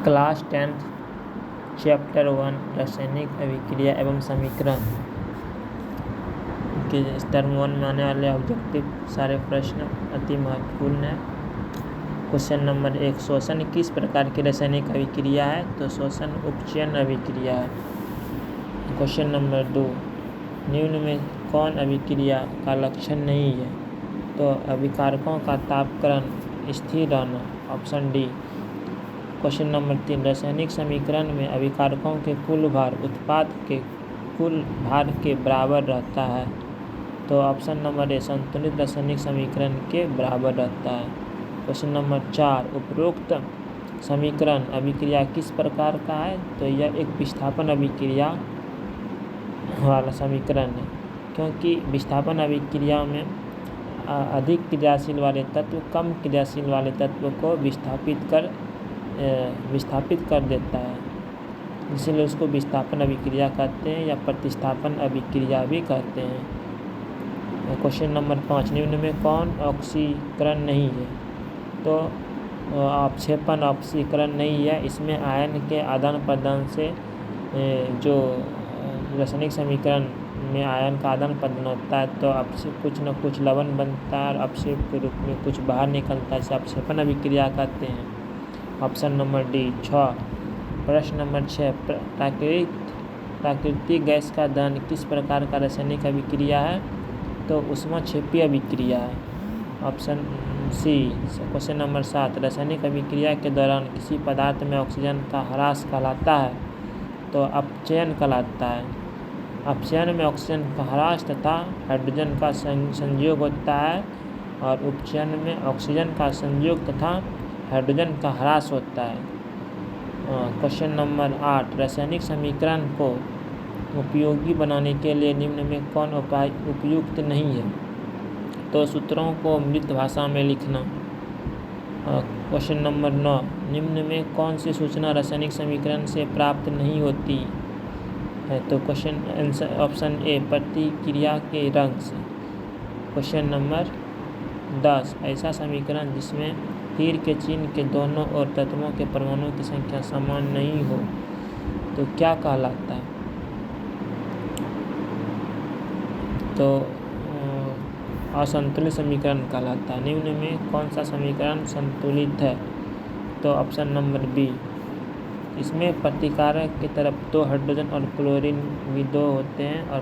Class 10 chapter 1 रासायनिक अभिक्रिया एवं समीकरण के टर्म 1 में आने वाले ऑब्जेक्टिव सारे प्रश्न अति महत्वपूर्ण है। क्वेश्चन नंबर 1, श्वसन किस प्रकार की रासायनिक अभिक्रिया है? तो श्वसन उपचयन अभिक्रिया है। क्वेश्चन नंबर 2, निम्न में कौन अभिक्रिया का लक्षण नहीं है? तो अभिकारकों का तापकरण स्थिर रहना, ऑप्शन डी। क्वेश्चन नंबर 3, रासायनिक समीकरण में अभिकारकों के कुल भार उत्पाद के कुल भार के बराबर रहता है। तो ऑप्शन नंबर ए, संतुलित रासायनिक समीकरण के बराबर रहता है। क्वेश्चन नंबर 4, उपरोक्त समीकरण अभिक्रिया किस प्रकार का है? तो यह एक विस्थापन अभिक्रिया वाला समीकरण है, क्योंकि विस्थापन अभिक्रिया में अधिक क्रियाशील वाले तत्व कम क्रियाशील वाले तत्व को विस्थापित कर देता है, इसीलिए उसको विस्थापन अभिक्रिया कहते हैं या प्रतिस्थापन अभिक्रिया भी कहते हैं। क्वेश्चन नंबर 5, निम्न में कौन ऑक्सीकरण नहीं है? तो अपक्षेपण ऑक्सीकरण नहीं है। इसमें आयन के आदान प्रदान से जो रासायनिक समीकरण में आयन का आदान प्रदान होता है तो अपक्षेप कुछ न कुछ लवण बनता है और अपक्षेप के रूप में कुछ बाहर निकलता है, इसे अपक्षेपण अभिक्रिया कहते हैं। Option number D. 6, प्रश्न नंबर 6, प्राकृतिक गैस का दहन किस प्रकार का रासायनिक अभिक्रिया है? तो ऊष्माक्षेपी अभिक्रिया है, ऑप्शन सी। क्वेश्चन नंबर 7, रासायनिक अभिक्रिया के दौरान किसी पदार्थ में ऑक्सीजन का ह्रास कहलाता है? तो अपचयन कहलाता है। अपचयन में ऑक्सीजन का ह्रास तथा हाइड्रोजन का संयोग होता है और उपचयन में ऑक्सीजन का संयोग तथा हाइड्रोजन का ह्रास होता है। क्वेश्चन नंबर 8, रासायनिक समीकरण को उपयोगी बनाने के लिए निम्न में कौन उपाय उपयुक्त नहीं है? तो सूत्रों को मृत भाषा में लिखना। क्वेश्चन नंबर 9, निम्न में कौन सी सूचना रासायनिक समीकरण से प्राप्त नहीं होती है? तो क्वेश्चन ऑप्शन ए, प्रतिक्रिया के रंग से। क्वेश्चन नंबर 10, ऐसा समीकरण जिसमें तीर के चिन्ह के दोनों ओर तत्वों के परमाणुओं की संख्या समान नहीं हो तो क्या कहलाता है? तो असंतुलित समीकरण कहलाता है। निम्न में कौन सा समीकरण संतुलित है? तो ऑप्शन नंबर बी। इसमें प्रतिकारक की तरफ 2 हाइड्रोजन और क्लोरीन भी 2 होते हैं और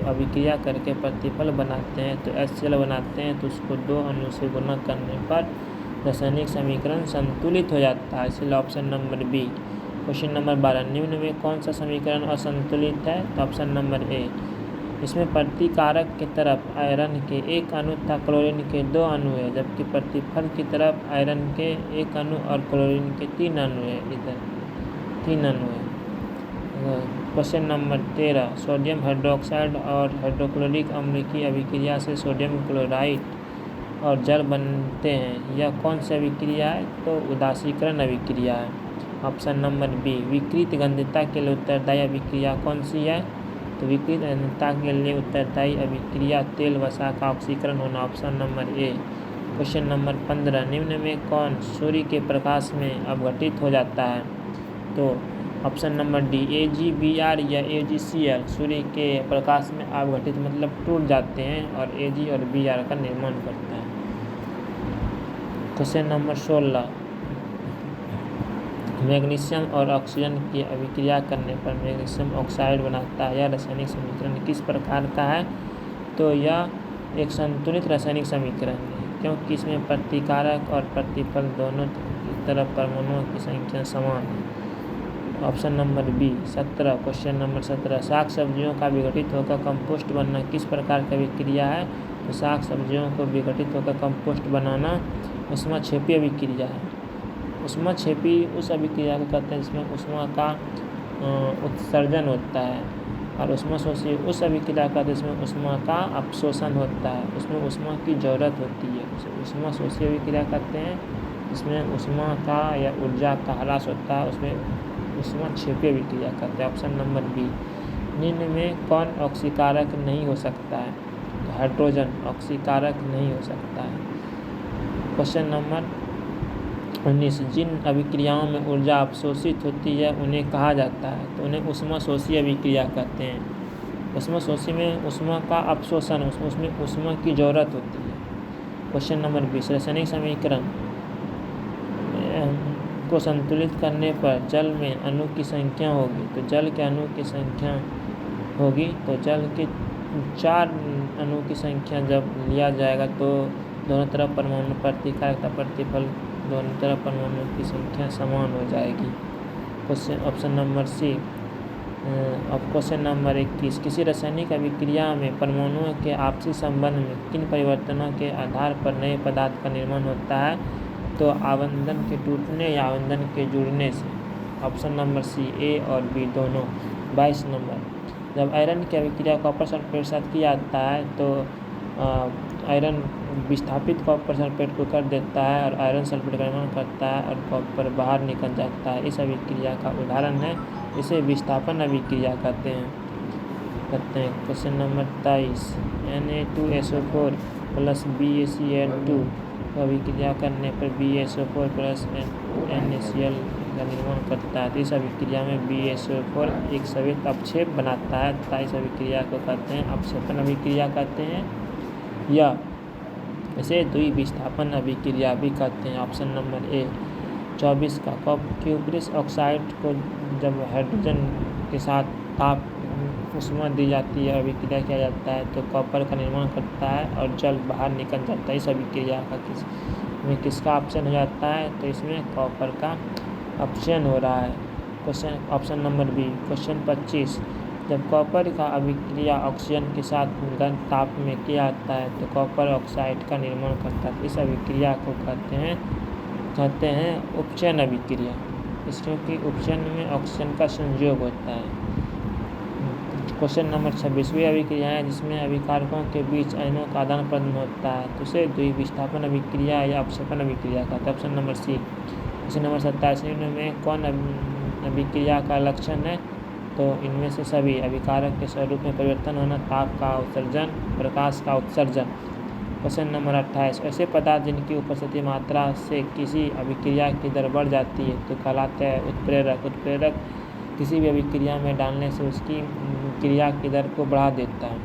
अभिक्रिया करके प्रतिफल बनाते हैं तो HCl बनाते हैं, तो उसको 2 अणु से गुणा करने पर रासायनिक समीकरण संतुलित हो जाता है, इसलिए option number B. Question number 12, निम्न में कौन सा समीकरण असंतुलित है? तो ऑप्शन नंबर ए। इसमें प्रतिकारक की तरफ आयरन के 1 अणु तथा क्लोरीन के 2 अणु है, जबकि प्रतिफल की तरफ आयरन के 1 अणु और क्लोरीन के 3 अणु है, इधर 3 अणु है। क्वेश्चन नंबर 13, सोडियम हाइड्रोक्साइड और हाइड्रोक्लोरिक अम्ल की अभिक्रिया से सोडियम क्लोराइड और जल बनते हैं, यह कौन सी अभिक्रिया है? तो उदासीकरण अभिक्रिया है, ऑप्शन नंबर बी। विकृत गंधता के लिए उत्तरदायी अभिक्रिया कौन सी है? तो विकृत गंधता के लिए उत्तरदायी अभिक्रिया तेल वसा का ऑक्सीकरण होना, ऑप्शन नंबर ए। क्वेश्चन नंबर 15, निम्न में कौन सूर्य के प्रकाश में अपघटित हो जाता है? तो ऑप्शन नंबर डी, AgBr या AgCl सूर्य के प्रकाश में अपघटित मतलब टूट जाते हैं और Ag और Br का निर्माण करता है। क्वेश्चन नंबर 16, मैग्नीशियम और ऑक्सीजन की अभिक्रिया करने पर मैग्नीशियम ऑक्साइड बनता है, यह रासायनिक समीकरण किस प्रकार का है? तो यह एक संतुलित रासायनिक समीकरण है, क्योंकि इसमें प्रतिकारक और प्रतिफल दोनों तरफ परमाणुओं की संख्या समान है, option number B. 17, question number 17, साग सब्जियों का विघटित होकर कंपोस्ट बनना किस प्रकार की अभिक्रिया है? तो साग सब्जियों को विघटित होकर कंपोस्ट बनाना ऊष्माक्षेपी अभिक्रिया है। ऊष्माक्षेपी उस अभिक्रिया को कहते हैं जिसमें ऊष्मा का उत्सर्जन होता है, और ऊष्माशोषी उस अभिक्रिया का जिसमें ऊष्मा का अवशोषण होता है, उसमें ऊष्मा की जरूरत होती है, उसे ऊष्माशोषी अभिक्रिया कहते हैं। इसमें ऊष्मा का या ऊर्जा का ह्रास होता है, उसमें ऊष्माक्षेपी अभिक्रिया कहते हैं, ऑप्शन नंबर बी। निम्न में कौन ऑक्सीकारक नहीं हो सकता है? तो हाइड्रोजन ऑक्सीकारक नहीं हो सकता है। क्वेश्चन नंबर 19 जिन अभिक्रियाओं में ऊर्जा अवशोषित होती है उन्हें कहा जाता है, तो उन्हें ऊष्माशोषी अभिक्रिया कहते हैं। ऊष्माशोषी में ऊष्मा का अवशोषण, उसमें ऊष्मा की ज़रूरत होती है। क्वेश्चन नंबर 20 रासायनिक समीकरण को संतुलित करने पर जल में अणु की संख्या होगी, तो जल के अणु की संख्या होगी, तो जल के 4 अणु की संख्या जब लिया जाएगा तो दोनों तरफ परमाणु प्रतिकारकता प्रतिफल दोनों तरफ परमाणु की संख्या समान हो जाएगी। Question option number C. अब क्वेश्चन नंबर 21 किसी रासायनिक अभिक्रिया में परमाणुओं के आपसी संबंध में किन परिवर्तनों के आधार पर नए पदार्थ का निर्माण होता है, तो आबंधन के टूटने या आबंधन के जुड़ने से। ऑप्शन नंबर सी ए और बी दोनों। 22 नंबर जब आयरन की अभिक्रिया कॉपर सल्फेट के साथ किया जाता है तो आयरन विस्थापित कॉपर सल्फेट को कर देता है और आयरन सल्फेट का निर्माण करता है और कॉपर बाहर निकल जाता है। इस अभिक्रिया का उदाहरण है, इसे विस्थापन अभिक्रिया कहते हैं। Question number 23 Na2SO4 plus BaCl2 अभिक्रिया करने पर BaSO4 प्लस NaCl का निर्माण करता है, तो इस अभिक्रिया में BaSO4 एक संयुक्त अपक्षेप बनाता है तथा इस अभिक्रिया को कहते हैं अपक्षेपण अभिक्रिया कहते हैं, या इसे द्विविस्थापन अभिक्रिया भी कहते हैं। ऑप्शन नंबर ए। 24 का क्यूप्रिस ऑक्साइड को जब हाइड्रोजन के साथ ताप ऊष्मा दी जाती है, अभिक्रिया किया जाता है, तो कॉपर का निर्माण करता है और जल बाहर निकल जाता है। इस अभिक्रिया का किसका अपचयन हो जाता है, तो इसमें कॉपर का अपचयन हो रहा है। Question option number B. Question 25 जब कॉपर का अभिक्रिया ऑक्सीजन के साथ गर्म ताप में किया जाता है तो कॉपर ऑक्साइड का निर्माण करता है। इस अभिक्रिया को कहते हैं उपचयन अभिक्रिया, क्योंकि उपचयन में ऑक्सीजन का संयोग होता है। क्वेश्चन नंबर 26 वे अभिक्रियाएँ जिसमें अभिकारकों के बीच आयनों का आदान प्रदान होता है, तो उसे द्विविस्थापन अभिक्रिया या अपक्षेपण अभिक्रिया कहते हैं। Option number C. Question number 27 में कौन अभिक्रिया का लक्षण है, तो इनमें से सभी अभिकारक के स्वरूप में परिवर्तन होना, ताप का उत्सर्जन, प्रकाश का उत्सर्जन। क्वेश्चन नंबर 28 ऐसे पदार्थ जिनकी उपस्थिति मात्रा से किसी अभिक्रिया की दर बढ़ जाती है तो कहलाते हैं उत्प्रेरक। उत्प्रेरक किसी भी अभिक्रिया में डालने से उसकी क्रिया की दर को बढ़ा देता है।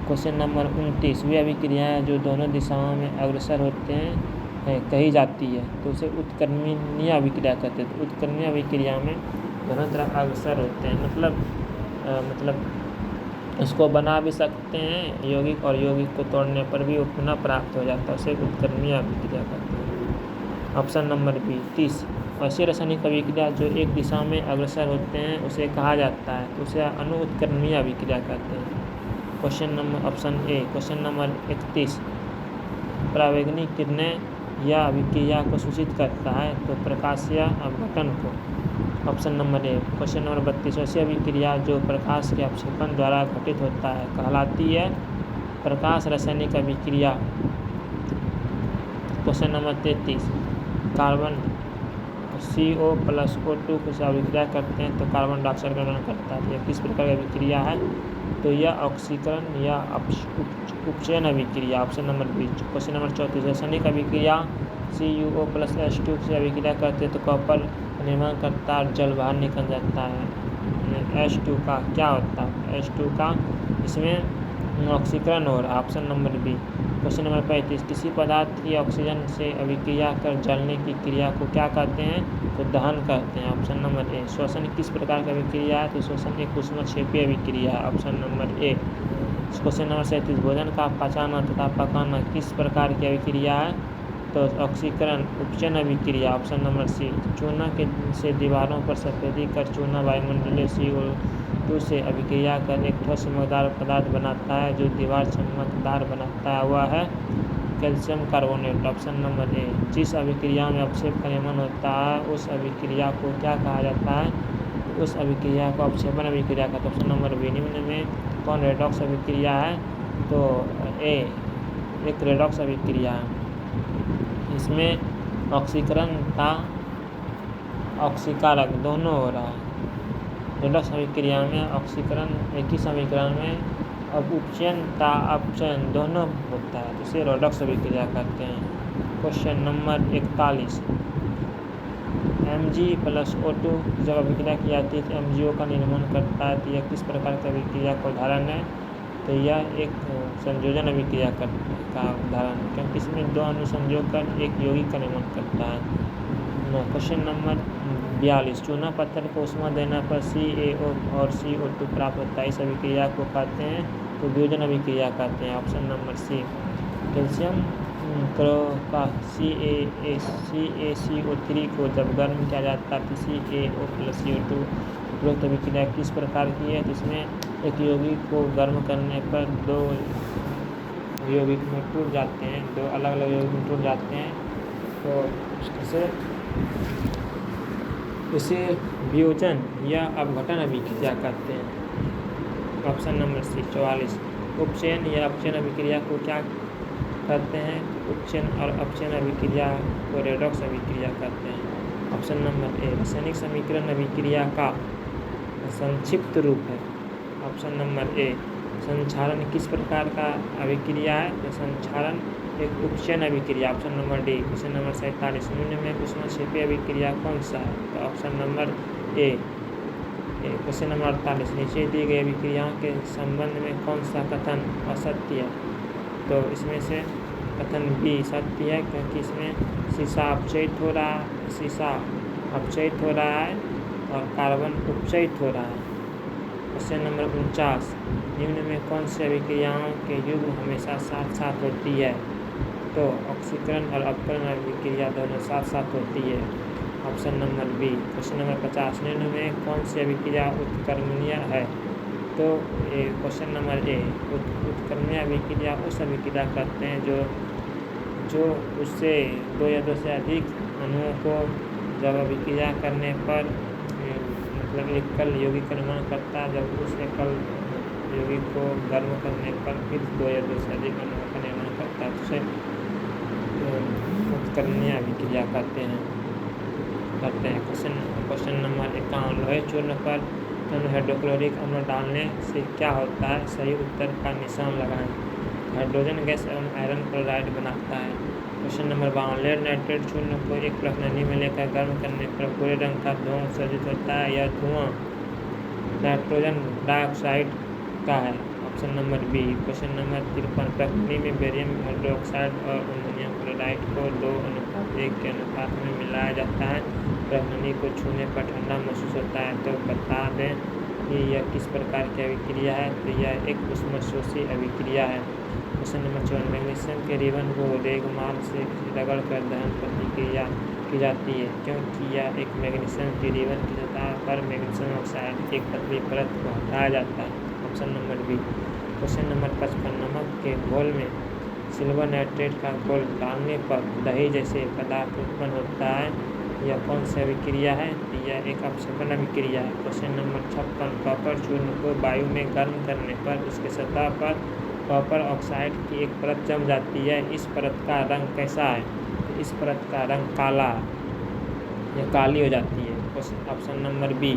क्वेश्चन नंबर 29 वे अभिक्रियाएँ जो दोनों दिशाओं में अग्रसर होते हैं कही जाती है, तो उसे उत्क्रमणीय अभिक्रिया कहते हैं। तो उत्क्रमणीय अभिक्रिया में दोनों तरफ अग्रसर होते हैं, मतलब इसको बना भी सकते हैं यौगिक, और यौगिक को तोड़ने पर भी वो पुनः प्राप्त हो जाता है, उसे उत्क्रमणीय अभिक्रिया कहते हैं। Option number B. 30 ऐसी रासायनिक अभिक्रिया जो एक दिशा में अग्रसर होते हैं उसे कहा जाता है, तो उसे अणु उत्क्रमणीय अभिक्रिया कहते हैं। Question number option A. Question number 31 परावैंगनी किरणें या अभिक्रिया को सूचित करता है, तो प्रकाशीय अपघटन को। ऑप्शन नंबर ए। क्वेश्चन नंबर 32 ऐसी अभिक्रिया जो प्रकाश के अपक्षेपण द्वारा घटित होता है कहलाती है प्रकाश रासायनिक अभिक्रिया। Question number 33 carbon CO plus O2 को अभिक्रिया करते हैं तो कार्बन डाइऑक्साइड का निर्माण करता है। यह किस प्रकार की अभिक्रिया है, तो यह ऑक्सीकरण या उपचयन अभिक्रिया। Option number B. Question number 34 रासायनिक अभिक्रिया CuO प्लस H2 से अभिक्रिया करते हैं तो कॉपर निर्माण करता है और जल बाहर निकल जाता है। H2 का क्या होता है, H2 का इसमें ऑक्सीकरण हो रहा है। Option number B. Question number 35 किसी पदार्थ की ऑक्सीजन से अभिक्रिया कर जलने की क्रिया को क्या कहते हैं, तो दहन कहते हैं। ऑप्शन नंबर ए। श्वसन किस प्रकार की अभिक्रिया है, तो श्वसन एक ऊष्मक्षेपीय अभिक्रिया है। ऑप्शन नंबर ए। क्वेश्चन नंबर 37 भोजन का पचाना तथा पकाना किस प्रकार की अभिक्रिया है, तो ऑक्सीकरण उपचयन अभिक्रिया। Option number C. चूना से दीवारों पर सफेदी कर चूना वायुमंडलीय CO2 से अभिक्रिया कर एक ठोस चमकदार पदार्थ बनाता है जो दीवार चमकदार बनाता है, वह है कैल्शियम कार्बोनेट। ऑप्शन नंबर ए। जिस अभिक्रिया में अपक्षेप का निर्माण होता है उस अभिक्रिया को क्या कहा जाता है, उस अभिक्रिया को अपक्षेपण अभिक्रिया का। Option number B. निम्न में कौन रेडॉक्स अभिक्रिया है, तो ए एक रेडॉक्स अभिक्रिया है। इसमें ऑक्सीकरण का ऑक्सीकारक दोनों हो रहा है। रेडॉक्स अभिक्रिया में ऑक्सीकरण एक ही समीकरण में अब उपचयन ता अपचयन दोनों होता है, जिसे रेडॉक्स अभिक्रिया कहते हैं। क्वेश्चन नंबर 41 Mg+O2 जब अभिक्रिया की जाती है तो MgO का निर्माण करता है। तो यह किस प्रकार की अभिक्रिया का उदाहरण है? तो यह एक संयोजन अभिक्रिया का उदाहरण है, क्योंकि इसमें दो अणु संयोग कर एक यौगिक का निर्माण करता है। क्वेश्चन नंबर 42, चूना पत्थर को ऊष्मा देने पर CaO और CO2 प्राप्त होता है। इस अभिक्रिया को कहते हैं तो वियोजन अभिक्रिया कहते हैं। ऑप्शन नंबर सी। कैल्शियम का CaCO3 को जब गर्म किया जाता है तो CaO+CO2 उपरोक्त अभिक्रिया किस प्रकार की है? जिसमें एक यौगिक को गर्म करने पर दो यौगिक में टूट जाते हैं, दो अलग अलग यौगिक में टूट जाते हैं, तो इसे वियोजन या अपघटन अभिक्रिया कहते हैं। ऑप्शन नंबर सी। 44, उपचयन या अपचयन अभिक्रिया को क्या कहते हैं? उपचयन और अपचयन अभिक्रिया को रेडॉक्स अभिक्रिया कहते हैं। ऑप्शन नंबर ए रासायनिक समीकरण अभिक्रिया का संक्षिप्त रूप है। ऑप्शन नंबर ए। संक्षारण किस प्रकार का अभिक्रिया है? तो संक्षारण एक उपचयन अभिक्रिया। Option number D. Question number 47, निम्न में ऊष्माक्षेपी अभिक्रिया कौन सा है? तो ऑप्शन नंबर ए। क्वेश्चन नंबर 48, नीचे दी गई अभिक्रियाओं के संबंध में कौन सा कथन असत्य है? तो इसमें से कथन बी सत्य है, क्योंकि इसमें शीशा अपचयित हो रहा है, शीशा अपचयित हो रहा है और कार्बन उपचयित हो रहा है। क्वेश्चन नंबर 49, निम्न में कौन सी अभिक्रियाओं के युग्म हमेशा साथ साथ होती है? तो ऑक्सीकरण और अपकरण अभिक्रिया दोनों साथ साथ होती है। Option number B. Question number 50, निम्न में कौन सी अभिक्रिया उत्क्रमणीय है? तो क्वेश्चन नंबर ए। उत्क्रमणीय अभिक्रिया उस अभिक्रिया कहते हैं जो उससे दो या दो से अधिक अणुओं को जब अभिक्रिया करने पर मतलब एकल यौगिक का निर्माण करता है। जब उस एकल यौगिक को गर्म करने पर फिर दो या दो से अधिक अणुओं का निर्माण करता है, उसे उत्क्रमणीय अभिक्रिया कहते हैं। क्वेश्चन नंबर 51, लोहे चूर्ण पर हाइड्रोक्लोरिक अम्ल डालने से क्या होता है? सही उत्तर का निशान लगाएं। हाइड्रोजन गैस एवं आयरन क्लोराइड बनाता है। क्वेश्चन नंबर 52, लेड नाइट्रेट चूर्ण को एक प्रश्नली में लेकर गर्म करने पर भूरे रंग का धुआं उत्सर्जित होता है। यह धुआं नाइट्रोजन डाइऑक्साइड का है। Option number B. Question number 53, प्रकृति में बेरियम हाइड्रोक्साइड और अमोनियम क्लोराइड को 2:1 के अनुपात में मिलाया जाता है। प्रकृति को छूने पर ठंडा महसूस होता है। तो बता दें कि यह किस प्रकार की अभिक्रिया है? तो यह एक ऊष्माशोषी अभिक्रिया है। क्वेश्चन नंबर 54, मैग्नीशियम के रिबन को रेगमाल से रगड़ कर दहन प्रतिक्रिया की जाती है, क्योंकि यह एक मैग्नीशियम की रिबन की सतह पर मैग्नीशियम ऑक्साइड की एक पतली परत को हटाया जाता है। Option number B. Question number 55, नमक के घोल में सिल्वर नाइट्रेट का घोल डालने पर दही जैसे पदार्थ उत्पन्न होता है। यह कौन सी अभिक्रिया है? तो यह एक अपक्षेपण अभिक्रिया है। क्वेश्चन नंबर 56, कॉपर चूर्ण को वायु में गर्म करने पर उसके सतह पर कॉपर ऑक्साइड की एक परत जम जाती है। इस परत का रंग कैसा है? तो इस परत का रंग काला है, यह काली हो जाती है। Option number B.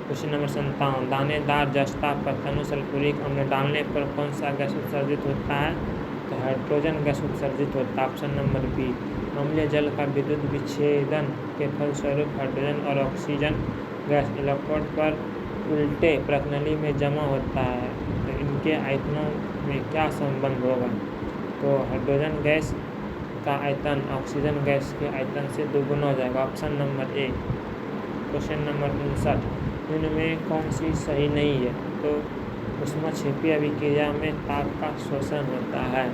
Question number 57, दानेदार जस्ता पर तनु सल्फ्यूरिक अम्ल डालने पर कौन सा गैस उत्सर्जित होता है? तो हाइड्रोजन गैस उत्सर्जित होता है। Option number B. अम्लीय जल का विद्युत विच्छेदन के फलस्वरूप हाइड्रोजन और ऑक्सीजन गैस इलेक्ट्रोड पर उल्टे प्रणाली में जमा होता है। तो इनके आयतनों में क्या संबंध होगा? तो हाइड्रोजन गैस का आयतन ऑक्सीजन गैस के आयतन से दोगुना हो जाएगा। ऑप्शन नंबर ए। क्वेश्चन नंबर 59, निम्न में कौन सी सही नहीं है? तो ऊष्माक्षेपी अभिक्रिया में ताप का शोषण होता है।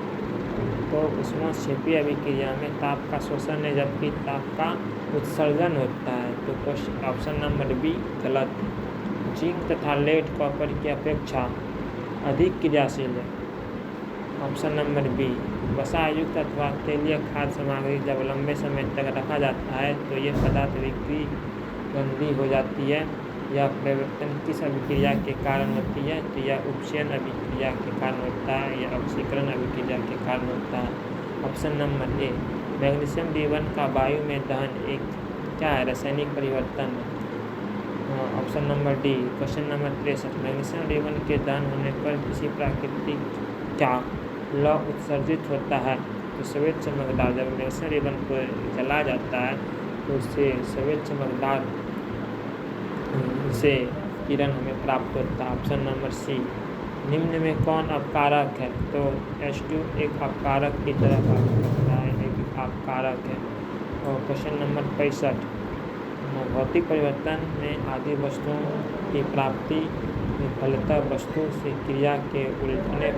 तो ऊष्माक्षेपी अभिक्रिया में ताप का शोषण है, जबकि ताप का उत्सर्जन होता है। तो ऑप्शन नंबर बी गलत। जिंक तथा लेड कॉपर की अपेक्षा अधिक क्रियाशील है। Option number B. वसायुक्त अथवा तेलीय खाद्य सामग्री जब लंबे समय तक रखा जाता है तो ये पदार्थ विक्री गंदी हो जाती है। यह परिवर्तन किस अभिक्रिया के कारण होती है? तो यह उपचयन अभिक्रिया के कारण होता है, यह ऑक्सीकरण अभिक्रिया के कारण होता है। ऑप्शन नंबर ए। मैग्नीशियम रिबन का वायु में दहन एक क्या है? रासायनिक परिवर्तन। Option number D. Question number 63, magnesium ribbon के दहन होने पर किसी प्राकृतिक क्या लौ उत्सर्जित होता है? तो श्वेत चमकदार जब मैग्नीशियम रिबन को जला जाता है तो उससे सफ़ेद चमकदार से किरण हमें प्राप्त होता है। Option number C. निम्न में कौन अपकारक है? तो H2 एक अपकारक की तरह काम करता है, एक अपकारक है। और क्वेश्चन नंबर 65। भौतिक परिवर्तन में आदि वस्तुओं की प्राप्ति फलतः वस्तु से क्रिया के उलटने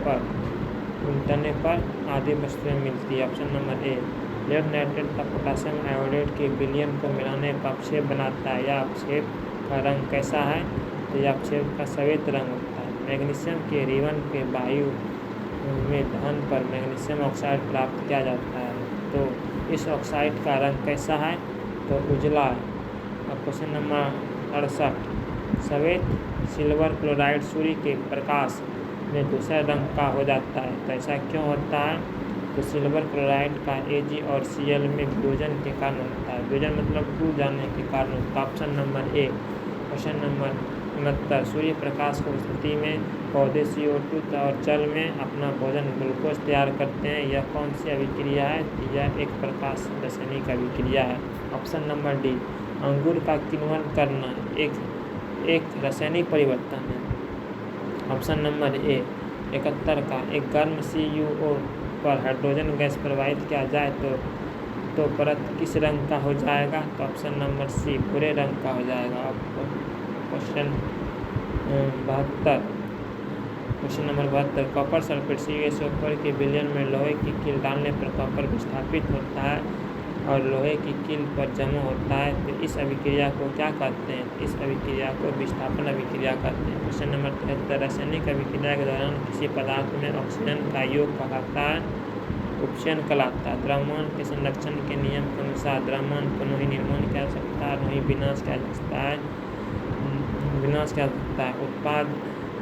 पर आदि वस्तुएं मिलती है। Option number A. Lead nitrate का पोटासियम आयोडेट के विलयन को मिलाने पर अपक्षेप बनाता है। यह अपक्षेप का रंग कैसा है? तो यह अपक्षेप का सफ़ेद रंग होता है। मैग्नीशियम के रिबन के वायु में दहन पर मैग्नीशियम ऑक्साइड प्राप्त किया जाता है, तो इस ऑक्साइड का रंग कैसा है? तो उजला है। अब क्वेश्चन नंबर 68। सफ़ेद सिल्वर क्लोराइड सूर्य के प्रकाश में दूसरे रंग का हो जाता है, तो ऐसा क्यों होता है? तो सिल्वर क्लोराइड का Ag और Cl में वियोजन के कारण होता है। वियोजन मतलब टूट जाने के कारण होता है। ऑप्शन नंबर ए। Question number 69। सूर्य प्रकाश की स्थिति में पौधे CO2 और जल में अपना भोजन ग्लूकोज तैयार करते हैं। यह कौन सी अभिक्रिया है? यह एक प्रकाश रासायनिक अभिक्रिया है। Option number D. अंगूर का किण्वन करना एक रासायनिक परिवर्तन है। ऑप्शन नंबर ए। 71 का एक गर्म CuO पर हाइड्रोजन गैस प्रवाहित किया जाए तो परत किस रंग का हो जाएगा? तो ऑप्शन नंबर सी भूरे रंग का हो जाएगा। Question 72। Question number 72। Copper sulphate CuSO4 के विलयन में लोहे की कील डालने पर कॉपर विस्थापित होता है और लोहे की कील पर जमा होता है, तो इस अभिक्रिया को क्या कहते हैं? इस अभिक्रिया को विस्थापन अभिक्रिया कहते हैं। Question number 73। रासायनिक अभिक्रिया के दौरान किसी पदार्थ में ऑक्सीजन का योग कहलाता है उपचयन कहलाता है। द्रव्यमान के संरक्षण के नियम के अनुसार द्रव्यमान को नहीं निर्माण किया जा सकता है, नहीं विनाश किया जा सकता है। उत्पाद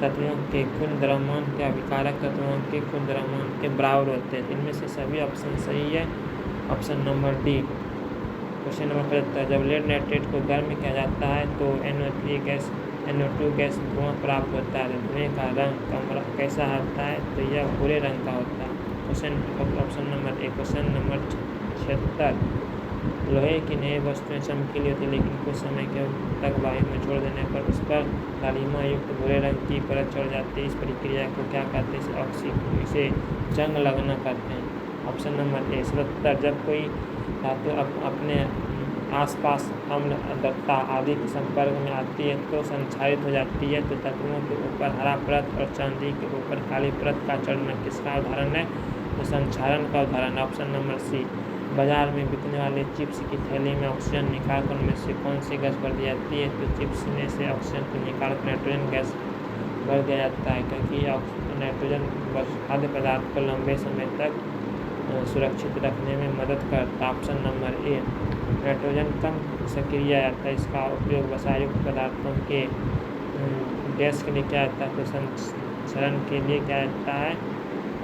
तत्वों के कुल द्रव्यमान के अभिकारक तत्वों के कुल द्रव्यमान के बराबर होते हैं। इनमें से सभी ऑप्शन सही है। Option number D. Question number 75। जब लेड नाइट्रेट को गर्म किया जाता है तो NO2 गैस धुआं प्राप्त होता है। धुएं का रंग कैसा होता है? तो यह भूरे रंग का होता है। ऑप्शन नंबर ए। Question number 76। लोहे की नई वस्तुएं चमकीली होती है, लेकिन कुछ समय के तक वायु में छोड़ देने पर उस पर लालिमा युक्त भूरे रंग की परत चढ़ जाती है। इस प्रक्रिया को क्या कहते हैं? इसे जंग लगना कहते हैं। ऑप्शन नंबर ए। 77। जब कोई धातु अपने आसपास अम्ल आर्द्रता आदि के संपर्क में आती है तो संक्षारित हो जाती है, तो तत्वों के ऊपर हरा परत और चांदी के ऊपर काली परत का चढ़ना किसका उदाहरण है? तो संक्षारण का उदाहरण। Option number C. बाजार में बिकने वाले चिप्स की थैली में ऑक्सीजन निकालकर उनमें से कौन सी गैस भर दी जाती है? तो चिप्स में से ऑक्सीजन को निकालकर नाइट्रोजन गैस भर दिया जाता है, क्योंकि नाइट्रोजन खाद्य पदार्थ को लंबे समय तक सुरक्षित रखने में मदद करता है। ऑप्शन नंबर ए। नाइट्रोजन कम सक्रिय आता है, इसका उपयोग वसायुक्त पदार्थों के गैस के लिए किया जाता है, तो संचरण के लिए किया जाता है।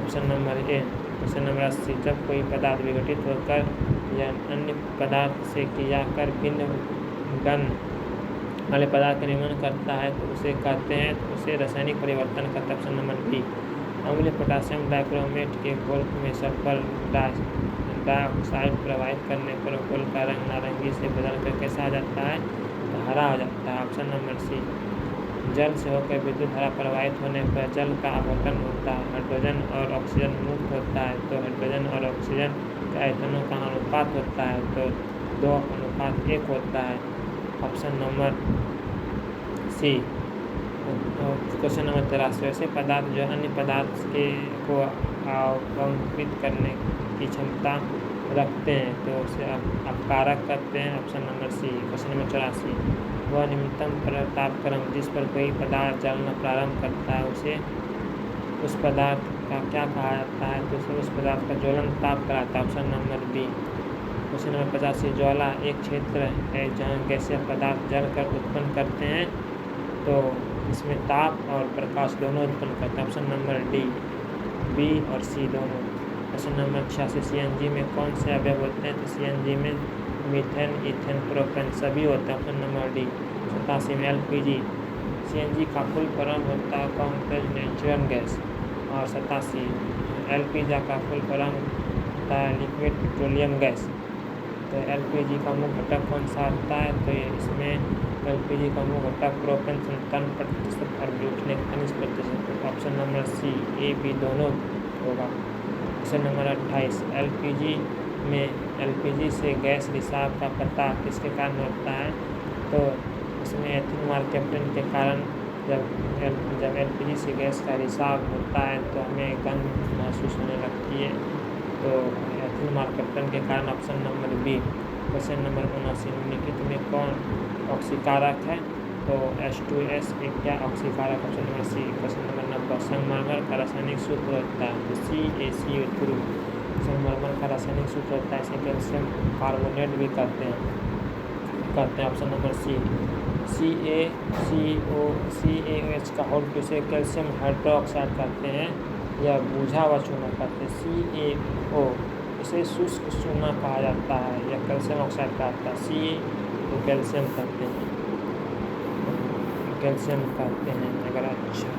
ऑप्शन नंबर ए। Question number 80। जब कोई पदार्थ विघटित होकर या अन्य पदार्थ से क्रिया कर भिन्न गण वाले पदार्थ का निर्माण करता है तो उसे कहते हैं, तो उसे रासायनिक परिवर्तन का। Option number B. अम्लीय पोटासियम डाइक्रोमेट के घोल में सल्फर डाइऑक्साइड प्रवाहित करने पर घोल का रंग नारंगी से बदलकर कैसा आ जाता है? तो हरा हो जाता है। Option number C. जल से होकर विद्युत धारा प्रवाहित होने पर जल का अपघटन होता है, हाइड्रोजन और ऑक्सीजन मुक्त होता है, तो हाइड्रोजन और ऑक्सीजन के आयतनों का अनुपात होता है, तो 2:1 होता है। Option number C. Question number 83। ऐसे पदार्थ जो अन्य पदार्थ को अवंकित करने की क्षमता रखते हैं तो उसे अपकारक कहते हैं। Option number C. Question number 84। वह न्यूनतम तापक्रम जिस पर कोई पदार्थ जलना प्रारंभ करता है उसे उस पदार्थ का क्या कहा जाता है? तो उसे उस पदार्थ का ज्वलन ताप कहलाता है। Option number B. Question number 85। ज्वाला एक क्षेत्र है जहाँ गैसीय पदार्थ जलकर उत्पन्न करते हैं, तो इसमें ताप और प्रकाश दोनों उत्पन्न करता है। ऑप्शन नंबर डी, बी और सी दोनों। Question number 86। CNG में कौन से अवयव होते हैं? तो CNG में मीथेन, इथेन, प्रोपेन सभी होते हैं। Option number D. 87 में LPG। CNG का फुल फॉर्म होता है कॉम्प्रेस्ड नेचुरल गैस। और 87 LPG का फुल फॉर्म होता है लिक्विड पेट्रोलियम गैस। तो एलपीजी का मुख्य घटक कौन सा आता है? तो ये इसमें एलपीजी का मुख्य घटक प्रोपेन 57% और ब्यूटेन 41%। ऑप्शन नंबर सी, ए, बी दोनों होगा। क्वेश्चन नंबर 28, एलपीजी से गैस रिसाव का पता किसके कारण होता है? तो इसमें एथिल मार्केप्टन के कारण जब एलपीजी से गैस का रिसाव होता है तो हमें गंध महसूस होने लगती है। तो एथिल मार्केप्टन के कारण option number B. Question number 79, निम्नलिखित में कौन ऑक्सीकारक है? तो H2S एक क्या ऑक्सीकारक? Option number C. Question number 90, संगमरमर का रासायनिक सूत्र होता है? तो CaCO3। संगमरमर का रासायनिक सूत्र होता है, इसे कैल्शियम कार्बोनेट भी कहते हैं। Option number C. CaOH का होल टू से कैल्शियम हाइड्रोक्साइड कहते हैं या बुझा हुआ चूना कहते हैं। CaO इसे शुष्क चूना कहा जाता है या कैल्शियम ऑक्साइड कहता है। Ca तो कैल्शियम कहते हैं, अगर अच्छा